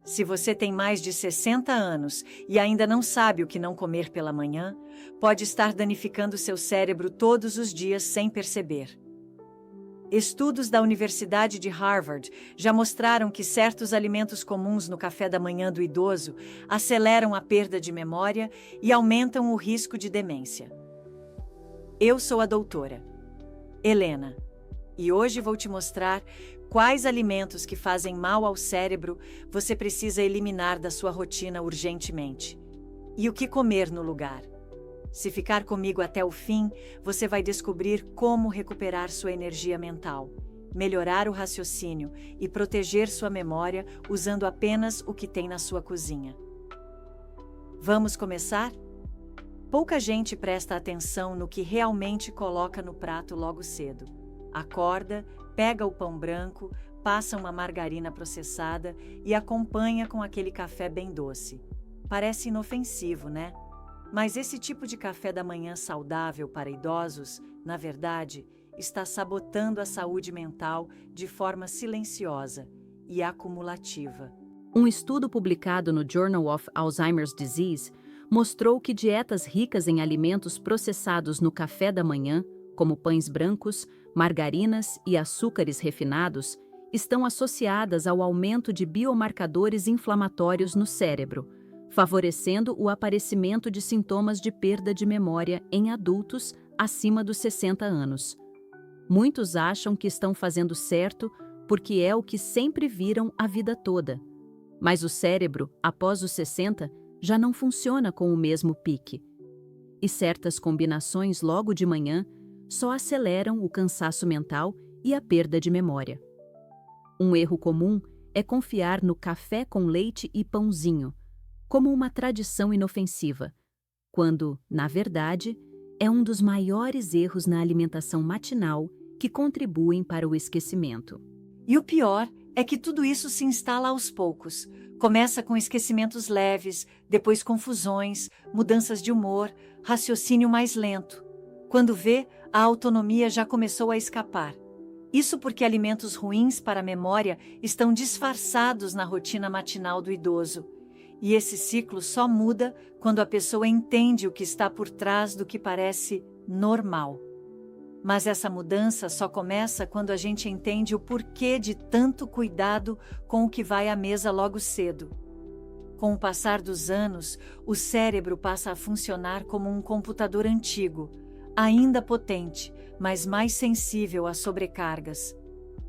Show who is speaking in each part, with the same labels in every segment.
Speaker 1: Se você tem mais de 60 anos e ainda não sabe o que não comer pela manhã, pode estar danificando seu cérebro todos os dias sem perceber. Estudos da Universidade de Harvard já mostraram que certos alimentos comuns no café da manhã do idoso aceleram a perda de memória e aumentam o risco de demência. Eu sou a doutora Helena e hoje vou te mostrar quais alimentos que fazem mal ao cérebro você precisa eliminar da sua rotina urgentemente e o que comer no lugar. Se ficar comigo até o fim, você vai descobrir como recuperar sua energia mental, melhorar o raciocínio e proteger sua memória usando apenas o que tem na sua cozinha. Vamos começar? Pouca gente presta atenção no que realmente coloca no prato logo cedo. Acorda, pega o pão branco, passa uma margarina processada e acompanha com aquele café bem doce. Parece inofensivo, né? Mas esse tipo de café da manhã saudável para idosos, na verdade, está sabotando a saúde mental de forma silenciosa e acumulativa.
Speaker 2: Um estudo publicado no Journal of Alzheimer's Disease mostrou que dietas ricas em alimentos processados no café da manhã, como pães brancos, margarinas e açúcares refinados, estão associadas ao aumento de biomarcadores inflamatórios no cérebro, favorecendo o aparecimento de sintomas de perda de memória em adultos acima dos 60 anos. Muitos acham que estão fazendo certo porque é o que sempre viram a vida toda. Mas o cérebro, após os 60, já não funciona com o mesmo pique. E certas combinações logo de manhã só aceleram o cansaço mental e a perda de memória. Um erro comum é confiar no café com leite e pãozinho, como uma tradição inofensiva, quando, na verdade, é um dos maiores erros na alimentação matinal que contribuem para o esquecimento.
Speaker 1: E o pior é que tudo isso se instala aos poucos. Começa com esquecimentos leves, depois confusões, mudanças de humor, raciocínio mais lento. Quando vê, a autonomia já começou a escapar. Isso porque alimentos ruins para a memória estão disfarçados na rotina matinal do idoso. E esse ciclo só muda quando a pessoa entende o que está por trás do que parece normal. Mas essa mudança só começa quando a gente entende o porquê de tanto cuidado com o que vai à mesa logo cedo. Com o passar dos anos, o cérebro passa a funcionar como um computador antigo, ainda potente, mas mais sensível a sobrecargas.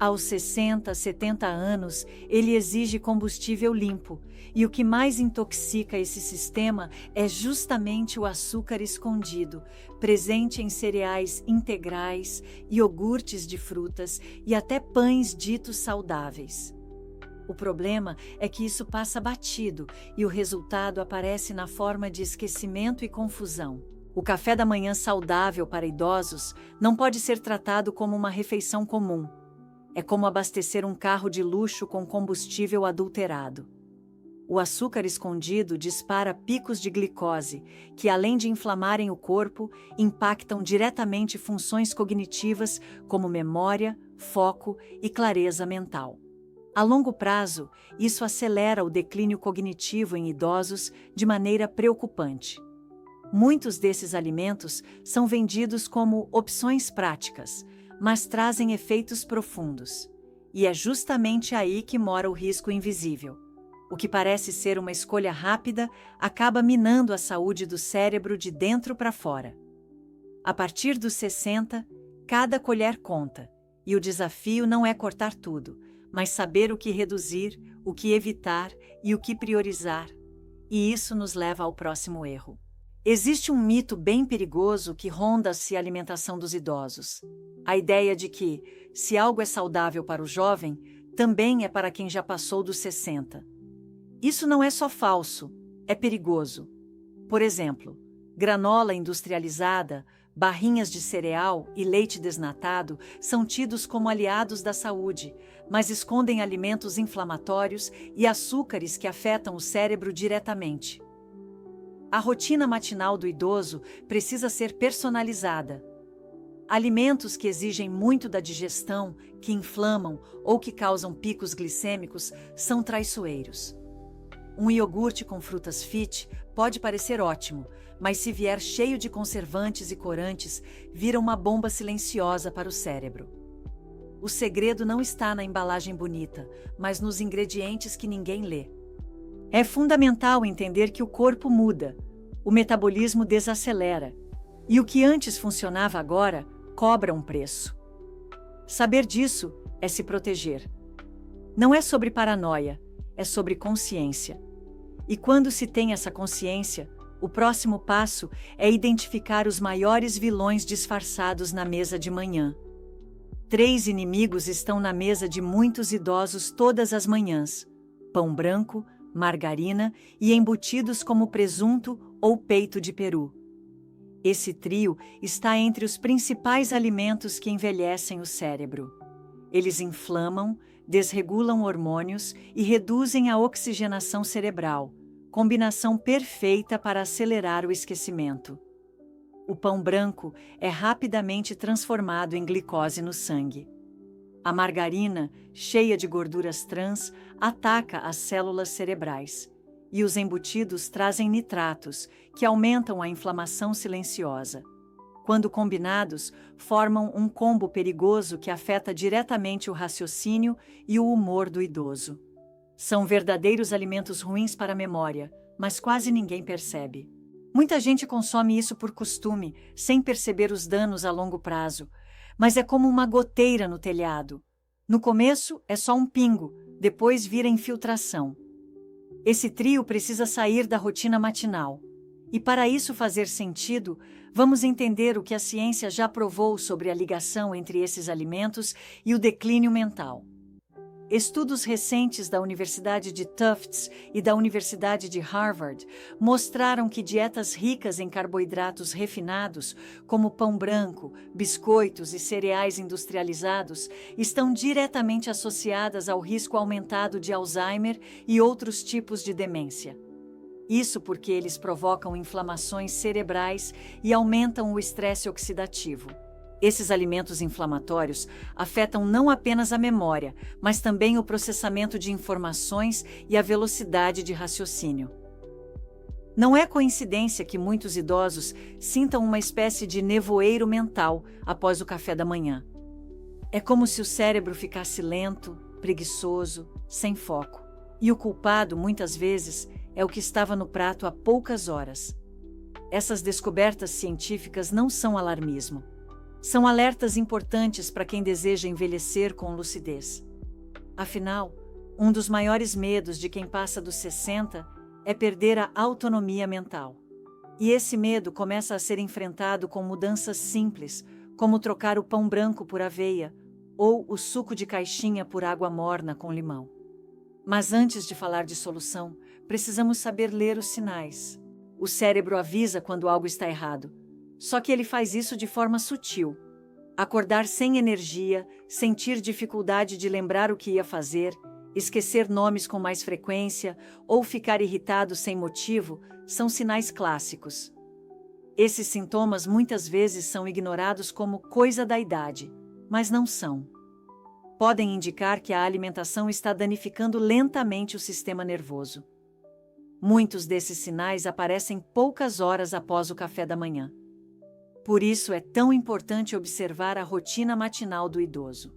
Speaker 1: Aos 60, 70 anos, ele exige combustível limpo, e o que mais intoxica esse sistema é justamente o açúcar escondido, presente em cereais integrais, iogurtes de frutas e até pães ditos saudáveis. O problema é que isso passa batido e o resultado aparece na forma de esquecimento e confusão. O café da manhã saudável para idosos não pode ser tratado como uma refeição comum. É como abastecer um carro de luxo com combustível adulterado. O açúcar escondido dispara picos de glicose, que além de inflamarem o corpo, impactam diretamente funções cognitivas como memória, foco e clareza mental. A longo prazo, isso acelera o declínio cognitivo em idosos de maneira preocupante. Muitos desses alimentos são vendidos como opções práticas, mas trazem efeitos profundos. E é justamente aí que mora o risco invisível. O que parece ser uma escolha rápida acaba minando a saúde do cérebro de dentro para fora. A partir dos 60, cada colher conta, e o desafio não é cortar tudo, mas saber o que reduzir, o que evitar e o que priorizar. E isso nos leva ao próximo erro. Existe um mito bem perigoso que ronda-se a alimentação dos idosos. A ideia de que, se algo é saudável para o jovem, também é para quem já passou dos 60. Isso não é só falso, é perigoso. Por exemplo, granola industrializada, barrinhas de cereal e leite desnatado são tidos como aliados da saúde, mas escondem alimentos inflamatórios e açúcares que afetam o cérebro diretamente. A rotina matinal do idoso precisa ser personalizada. Alimentos que exigem muito da digestão, que inflamam ou que causam picos glicêmicos são traiçoeiros. Um iogurte com frutas fit pode parecer ótimo, mas se vier cheio de conservantes e corantes, vira uma bomba silenciosa para o cérebro. O segredo não está na embalagem bonita, mas nos ingredientes que ninguém lê. É fundamental entender que o corpo muda, o metabolismo desacelera, e o que antes funcionava agora cobra um preço. Saber disso é se proteger. Não é sobre paranoia, é sobre consciência. E quando se tem essa consciência, o próximo passo é identificar os maiores vilões disfarçados na mesa de manhã. 3 inimigos estão na mesa de muitos idosos todas as manhãs: pão branco, margarina e embutidos como presunto ou peito de peru. Esse trio está entre os principais alimentos que envelhecem o cérebro. Eles inflamam, desregulam hormônios e reduzem a oxigenação cerebral, combinação perfeita para acelerar o esquecimento. O pão branco é rapidamente transformado em glicose no sangue. A margarina, cheia de gorduras trans, ataca as células cerebrais. E os embutidos trazem nitratos, que aumentam a inflamação silenciosa. Quando combinados, formam um combo perigoso que afeta diretamente o raciocínio e o humor do idoso. São verdadeiros alimentos ruins para a memória, mas quase ninguém percebe. Muita gente consome isso por costume, sem perceber os danos a longo prazo. Mas é como uma goteira no telhado. No começo é só um pingo, depois vira infiltração. Esse trio precisa sair da rotina matinal. E para isso fazer sentido, vamos entender o que a ciência já provou sobre a ligação entre esses alimentos e o declínio mental. Estudos recentes da Universidade de Tufts e da Universidade de Harvard mostraram que dietas ricas em carboidratos refinados, como pão branco, biscoitos e cereais industrializados, estão diretamente associadas ao risco aumentado de Alzheimer e outros tipos de demência. Isso porque eles provocam inflamações cerebrais e aumentam o estresse oxidativo. Esses alimentos inflamatórios afetam não apenas a memória, mas também o processamento de informações e a velocidade de raciocínio. Não é coincidência que muitos idosos sintam uma espécie de nevoeiro mental após o café da manhã. É como se o cérebro ficasse lento, preguiçoso, sem foco. E o culpado, muitas vezes, é o que estava no prato há poucas horas. Essas descobertas científicas não são alarmismo. São alertas importantes para quem deseja envelhecer com lucidez. Afinal, um dos maiores medos de quem passa dos 60 é perder a autonomia mental. E esse medo começa a ser enfrentado com mudanças simples, como trocar o pão branco por aveia ou o suco de caixinha por água morna com limão. Mas antes de falar de solução, precisamos saber ler os sinais. O cérebro avisa quando algo está errado. Só que ele faz isso de forma sutil. Acordar sem energia, sentir dificuldade de lembrar o que ia fazer, esquecer nomes com mais frequência ou ficar irritado sem motivo são sinais clássicos. Esses sintomas muitas vezes são ignorados como coisa da idade, mas não são. Podem indicar que a alimentação está danificando lentamente o sistema nervoso. Muitos desses sinais aparecem poucas horas após o café da manhã. Por isso é tão importante observar a rotina matinal do idoso.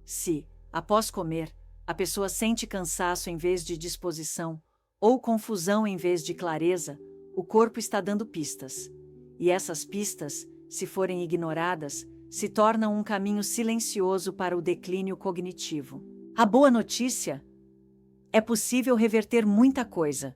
Speaker 1: Se, após comer, a pessoa sente cansaço em vez de disposição, ou confusão em vez de clareza, o corpo está dando pistas. E essas pistas, se forem ignoradas, se tornam um caminho silencioso para o declínio cognitivo. A boa notícia? É possível reverter muita coisa.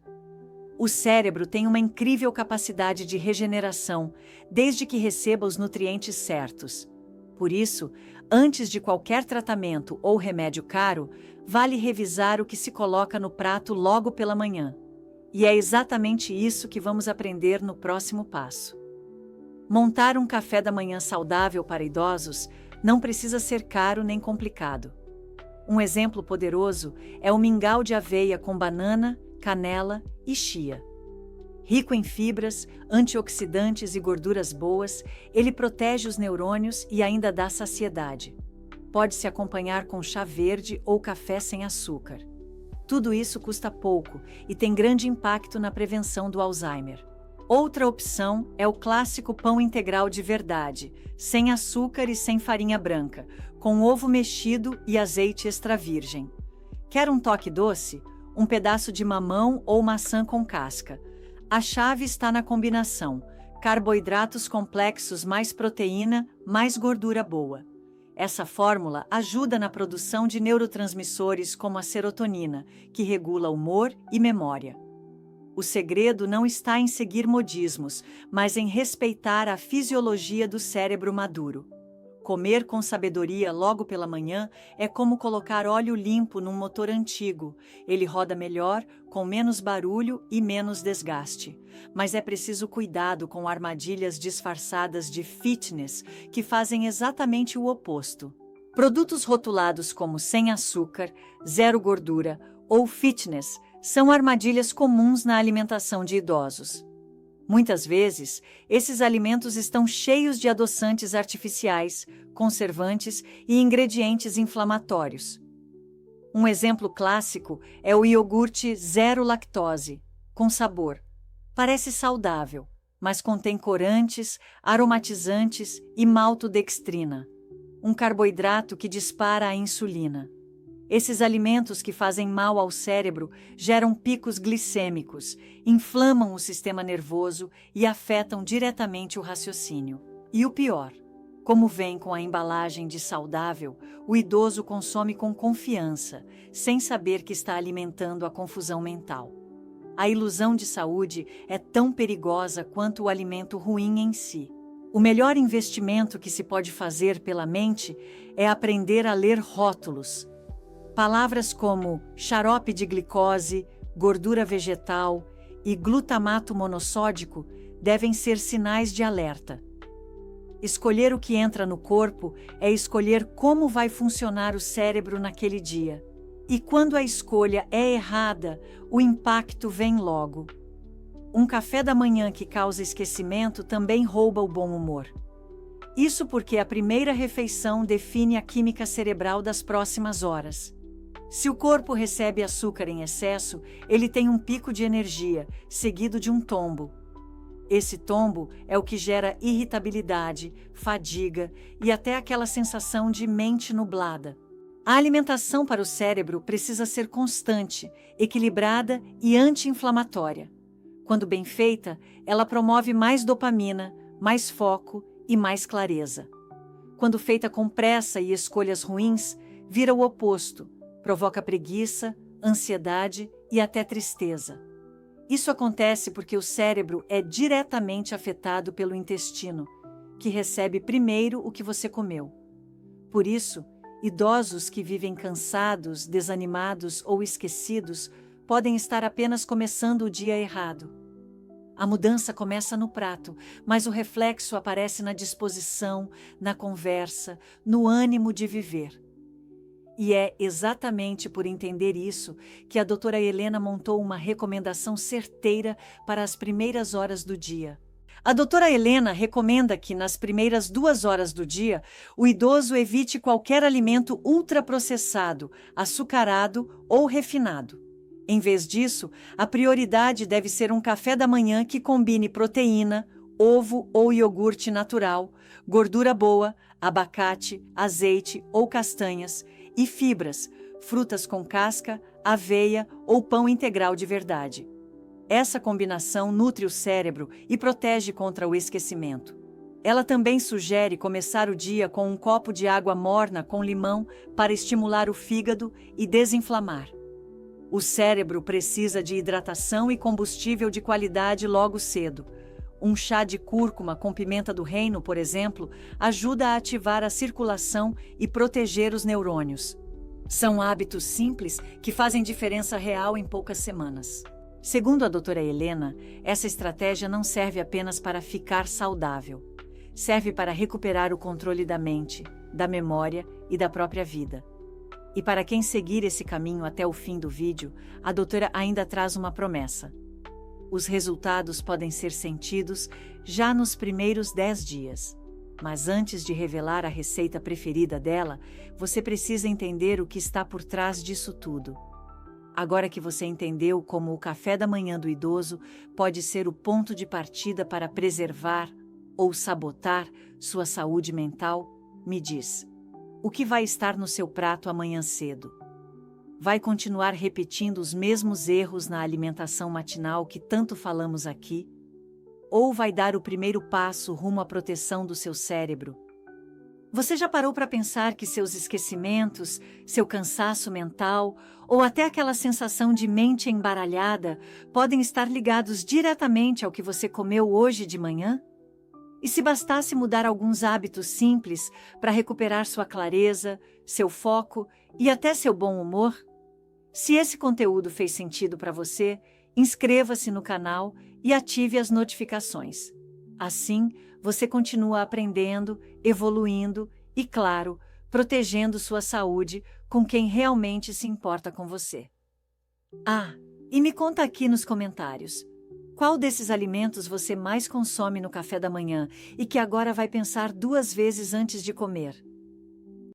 Speaker 1: O cérebro tem uma incrível capacidade de regeneração, desde que receba os nutrientes certos. Por isso, antes de qualquer tratamento ou remédio caro, vale revisar o que se coloca no prato logo pela manhã. E é exatamente isso que vamos aprender no próximo passo. Montar um café da manhã saudável para idosos não precisa ser caro nem complicado. Um exemplo poderoso é o mingau de aveia com banana, canela e chia. Rico em fibras, antioxidantes e gorduras boas, ele protege os neurônios e ainda dá saciedade. Pode-se acompanhar com chá verde ou café sem açúcar. Tudo isso custa pouco e tem grande impacto na prevenção do Alzheimer. Outra opção é o clássico pão integral de verdade, sem açúcar e sem farinha branca, com ovo mexido e azeite extra virgem. Quer um toque doce? Um pedaço de mamão ou maçã com casca. A chave está na combinação: carboidratos complexos mais proteína, mais gordura boa. Essa fórmula ajuda na produção de neurotransmissores como a serotonina, que regula humor e memória. O segredo não está em seguir modismos, mas em respeitar a fisiologia do cérebro maduro. Comer com sabedoria logo pela manhã é como colocar óleo limpo num motor antigo. Ele roda melhor, com menos barulho e menos desgaste. Mas é preciso cuidado com armadilhas disfarçadas de fitness, que fazem exatamente o oposto. Produtos rotulados como sem açúcar, zero gordura ou fitness são armadilhas comuns na alimentação de idosos. Muitas vezes, esses alimentos estão cheios de adoçantes artificiais, conservantes e ingredientes inflamatórios. Um exemplo clássico é o iogurte zero lactose, com sabor. Parece saudável, mas contém corantes, aromatizantes e maltodextrina, um carboidrato que dispara a insulina. Esses alimentos que fazem mal ao cérebro geram picos glicêmicos, inflamam o sistema nervoso e afetam diretamente o raciocínio. E o pior, como vem com a embalagem de saudável, o idoso consome com confiança, sem saber que está alimentando a confusão mental. A ilusão de saúde é tão perigosa quanto o alimento ruim em si. O melhor investimento que se pode fazer pela mente é aprender a ler rótulos. Palavras como xarope de glicose, gordura vegetal e glutamato monossódico devem ser sinais de alerta. Escolher o que entra no corpo é escolher como vai funcionar o cérebro naquele dia. E quando a escolha é errada, o impacto vem logo. Um café da manhã que causa esquecimento também rouba o bom humor. Isso porque a primeira refeição define a química cerebral das próximas horas. Se o corpo recebe açúcar em excesso, ele tem um pico de energia, seguido de um tombo. Esse tombo é o que gera irritabilidade, fadiga e até aquela sensação de mente nublada. A alimentação para o cérebro precisa ser constante, equilibrada e anti-inflamatória. Quando bem feita, ela promove mais dopamina, mais foco e mais clareza. Quando feita com pressa e escolhas ruins, vira o oposto. Provoca preguiça, ansiedade e até tristeza. Isso acontece porque o cérebro é diretamente afetado pelo intestino, que recebe primeiro o que você comeu. Por isso, idosos que vivem cansados, desanimados ou esquecidos podem estar apenas começando o dia errado. A mudança começa no prato, mas o reflexo aparece na disposição, na conversa, no ânimo de viver. E é exatamente por entender isso que a doutora Helena montou uma recomendação certeira para as primeiras horas do dia. A doutora Helena recomenda que, nas primeiras 2 horas do dia, o idoso evite qualquer alimento ultraprocessado, açucarado ou refinado. Em vez disso, a prioridade deve ser um café da manhã que combine proteína, ovo ou iogurte natural, gordura boa, abacate, azeite ou castanhas, e fibras, frutas com casca, aveia ou pão integral de verdade. Essa combinação nutre o cérebro e protege contra o esquecimento. Ela também sugere começar o dia com um copo de água morna com limão para estimular o fígado e desinflamar. O cérebro precisa de hidratação e combustível de qualidade logo cedo. Um chá de cúrcuma com pimenta do reino, por exemplo, ajuda a ativar a circulação e proteger os neurônios. São hábitos simples que fazem diferença real em poucas semanas. Segundo a doutora Helena, essa estratégia não serve apenas para ficar saudável. Serve para recuperar o controle da mente, da memória e da própria vida. E para quem seguir esse caminho até o fim do vídeo, a doutora ainda traz uma promessa. Os resultados podem ser sentidos já nos primeiros 10 dias. Mas antes de revelar a receita preferida dela, você precisa entender o que está por trás disso tudo. agora que você entendeu como o café da manhã do idoso pode ser o ponto de partida para preservar ou sabotar sua saúde mental, me diz: o que vai estar no seu prato amanhã cedo? Vai continuar repetindo os mesmos erros na alimentação matinal que tanto falamos aqui? Ou vai dar o primeiro passo rumo à proteção do seu cérebro? Você já parou para pensar que seus esquecimentos, seu cansaço mental ou até aquela sensação de mente embaralhada podem estar ligados diretamente ao que você comeu hoje de manhã? E se bastasse mudar alguns hábitos simples para recuperar sua clareza, seu foco e até seu bom humor? Se esse conteúdo fez sentido para você, inscreva-se no canal e ative as notificações. Assim, você continua aprendendo, evoluindo e, claro, protegendo sua saúde com quem realmente se importa com você. Ah, e me conta aqui nos comentários: qual desses alimentos você mais consome no café da manhã e que agora vai pensar 2 vezes antes de comer?